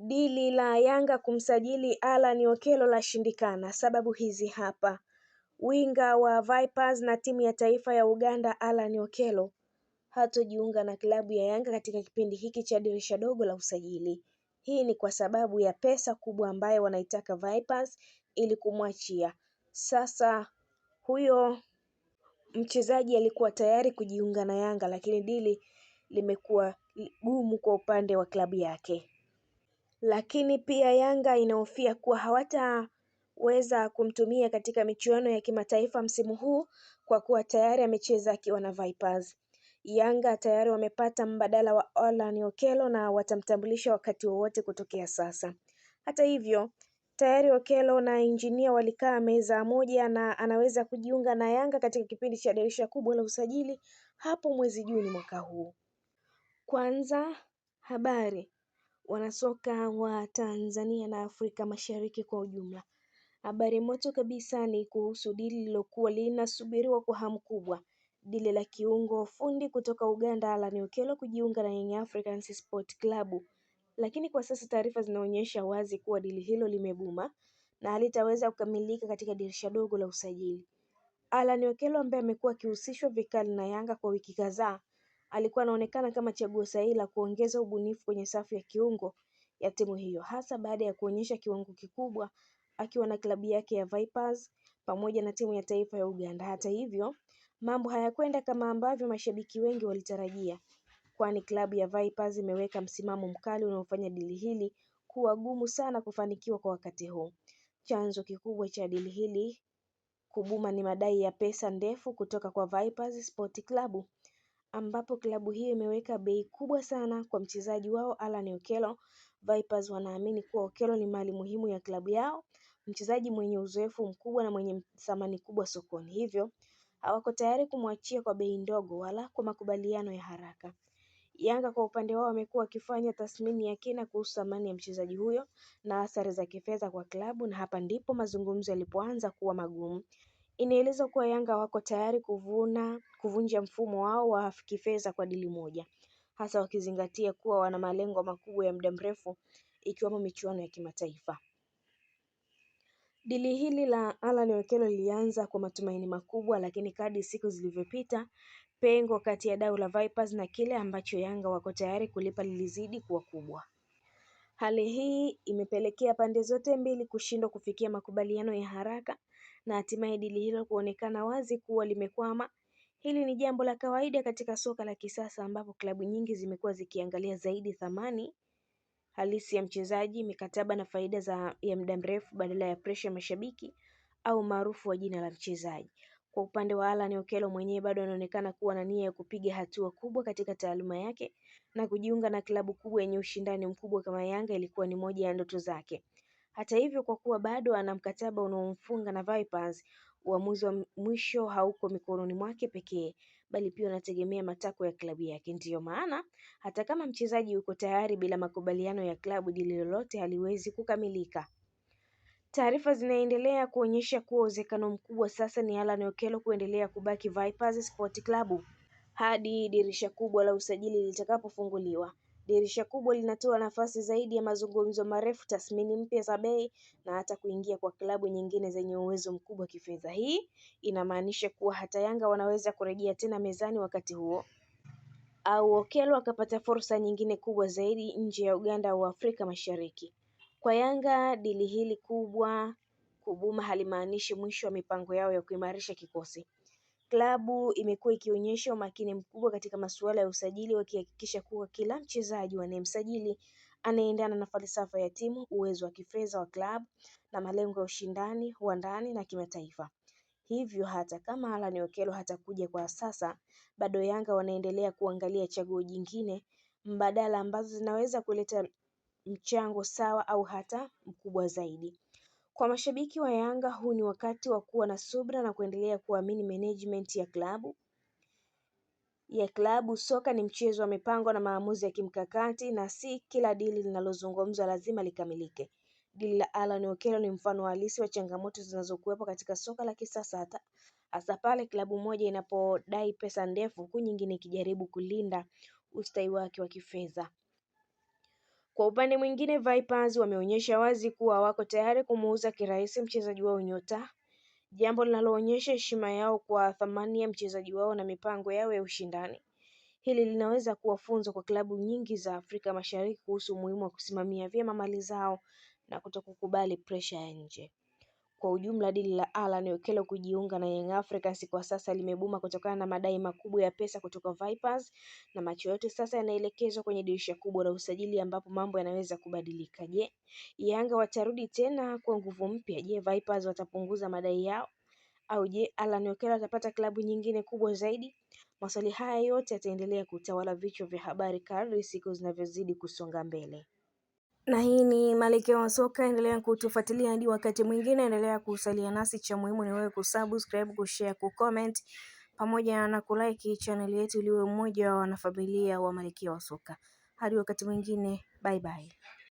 Dili la Yanga kumsajili Alan Okello lashindikana. Sababu hizi hapa. Winga wa Vipers na timu ya taifa ya Uganda Alan Okello hatojiunga na klabu ya Yanga katika kipindi hiki cha dirisha dogo la usajili. Hii ni kwa sababu ya pesa kubwa ambayo wanaitaka Vipers ili kumwachia. Sasa huyo mchezaji alikuwa tayari kujiunga na Yanga, lakini dili limekuwa gumu kwa upande wa klabu yake. Lakini pia Yanga inahofia kuwa hawataweza kumtumia katika michuano ya kimataifa msimu huu kwa kuwa tayari amecheza akiwa na Vipers. Yanga tayari wamepata mbadala wa Alan Okello na watamtambulisha wakati wowote kutokea sasa. Hata hivyo, tayari Okello na Engineer walikaa meza moja na anaweza kujiunga na Yanga katika kipindi cha dirisha kubwa la usajili hapo mwezi Juni mwaka huu. Kwanza, habari wanasoka wa Tanzania na Afrika Mashariki kwa ujumla. Habari moto kabisa ni kuhusu dili lilokuwa linasubiriwa kwa hamu kubwa. Dili la kiungo fundi kutoka Uganda Alan Okello kujiunga na Young Africans Sport Club. Lakini kwa sasa taarifa zinaonyesha wazi kuwa dili hilo limebuma na halitaweza kukamilika katika dirisha dogo la usajili. Alan Okello ambaye amekuwa akihusishwa vikali na Yanga kwa wiki kadhaa alikuwa anaonekana kama chaguo sahihi la kuongeza ubunifu kwenye safu ya kiungo ya timu hiyo, hasa baada ya kuonyesha kiwango kikubwa akiwa na klabu yake ya Vipers pamoja na timu ya taifa ya Uganda. Hata hivyo, mambo hayakwenda kama ambavyo mashabiki wengi walitarajia, kwani klabu ya Vipers imeweka msimamo mkali unaofanya dili hili kuwa gumu sana kufanikiwa kwa wakati huu. Chanzo kikubwa cha dili hili kubuma ni madai ya pesa ndefu kutoka kwa Vipers Sport Club, ambapo klabu hiyo imeweka bei kubwa sana kwa mchezaji wao Alan Okello. Vipers wanaamini kuwa Okello ni mali muhimu ya klabu yao, mchezaji mwenye uzoefu mkubwa na mwenye thamani kubwa sokoni. Hivyo, hawako tayari kumwachia kwa bei ndogo wala kwa makubaliano ya haraka. Yanga kwa upande wao wamekuwa wakifanya tathmini ya kina kuhusu thamani ya mchezaji huyo na athari za kifedha kwa klabu, na hapa ndipo mazungumzo yalipoanza kuwa magumu. Inaelezwa kuwa Yanga wako tayari kuvunja mfumo wao wa kifedha kwa dili moja, hasa wakizingatia kuwa wana malengo makubwa ya muda mrefu ikiwemo michuano ya kimataifa. Dili hili la Alan Okello lilianza kwa matumaini makubwa, lakini kadri siku zilivyopita, pengo kati ya dau la Vipers na kile ambacho Yanga wako tayari kulipa lilizidi kuwa kubwa. Hali hii imepelekea pande zote mbili kushindwa kufikia makubaliano ya haraka na hatimaye dili hilo kuonekana wazi kuwa limekwama. Hili ni jambo la kawaida katika soka la kisasa, ambapo klabu nyingi zimekuwa zikiangalia zaidi thamani halisi ya mchezaji, mikataba na faida ya muda mrefu badala ya presha ya mashabiki au maarufu wa jina la mchezaji. Kwa upande wa Alan Okello mwenyewe bado anaonekana kuwa na nia ya kupiga hatua kubwa katika taaluma yake, na kujiunga na klabu kubwa yenye ushindani mkubwa kama Yanga ilikuwa ni moja ya ndoto zake. Hata hivyo, kwa kuwa bado ana mkataba unaomfunga na Vipers, uamuzi wa mwisho hauko mikononi mwake pekee, bali pia unategemea matakwa ya klabu yake. Ndiyo maana hata kama mchezaji yuko tayari, bila makubaliano ya klabu dili lolote haliwezi kukamilika. Taarifa zinaendelea kuonyesha kuwa uwezekano mkubwa sasa ni Alan Okello kuendelea kubaki Vipers Sport Club hadi dirisha kubwa la usajili litakapofunguliwa. Dirisha kubwa linatoa nafasi zaidi ya mazungumzo marefu, tathmini mpya za bei na hata kuingia kwa klabu nyingine zenye uwezo mkubwa kifedha. Hii inamaanisha kuwa hata Yanga wanaweza kurejea tena mezani wakati huo, au Okello akapata fursa nyingine kubwa zaidi nje ya Uganda au Afrika Mashariki. Kwa Yanga, dili hili kubuma halimaanishi mwisho wa mipango yao ya kuimarisha kikosi. Klabu imekuwa ikionyesha umakini mkubwa katika masuala ya usajili, wakihakikisha kuwa kila mchezaji wanayemsajili anaendana na falsafa ya timu, uwezo wa kifedha wa klabu na malengo ya ushindani wa ndani na kimataifa. Hivyo hata kama Alan Okello hatakuja kwa sasa, bado Yanga wanaendelea kuangalia chaguo jingine mbadala ambazo zinaweza kuleta mchango sawa au hata mkubwa zaidi. Kwa mashabiki wa Yanga, huu ni wakati wa kuwa na subira na kuendelea kuamini management ya klabu. Soka ni mchezo wa mipango na maamuzi ya kimkakati, na si kila dili linalozungumzwa lazima likamilike. Dili la Alan Okello ni mfano halisi wa changamoto zinazokuwepo katika soka la kisasa, hasa pale klabu moja inapodai pesa ndefu huku nyingine ikijaribu kulinda ustawi wake wa kifedha. Kwa upande mwingine, Vipers wameonyesha wazi kuwa wako tayari kumuuza kirahisi mchezaji wao nyota, jambo linaloonyesha heshima yao kwa thamani ya mchezaji wao na mipango yao ya ushindani. Hili linaweza kuwa funzo kwa klabu nyingi za Afrika Mashariki kuhusu umuhimu wa kusimamia vyema mali zao na kutokukubali presha ya nje. Kwa ujumla, dili la Alan Okello kujiunga na Young Africans kwa sasa limebuma kutokana na madai makubwa ya pesa kutoka Vipers, na macho yote sasa yanaelekezwa kwenye dirisha kubwa la usajili ambapo mambo yanaweza kubadilika. Je, Yanga watarudi tena kwa nguvu mpya? Je, Vipers watapunguza madai yao? Au je, Alan Okello atapata klabu nyingine kubwa zaidi? Maswali haya yote yataendelea kutawala vichwa vya habari kadri siku zinavyozidi kusonga mbele. Na hii ni Malkia wa Soka, endelea kutufuatilia hadi wakati mwingine, endelea kusalia nasi. Cha muhimu ni wewe kusubscribe, kushare, kucomment pamoja na kulike channel yetu ili uwe mmoja wa wanafamilia wa Malkia wa Soka. Hadi wakati mwingine, bye bye.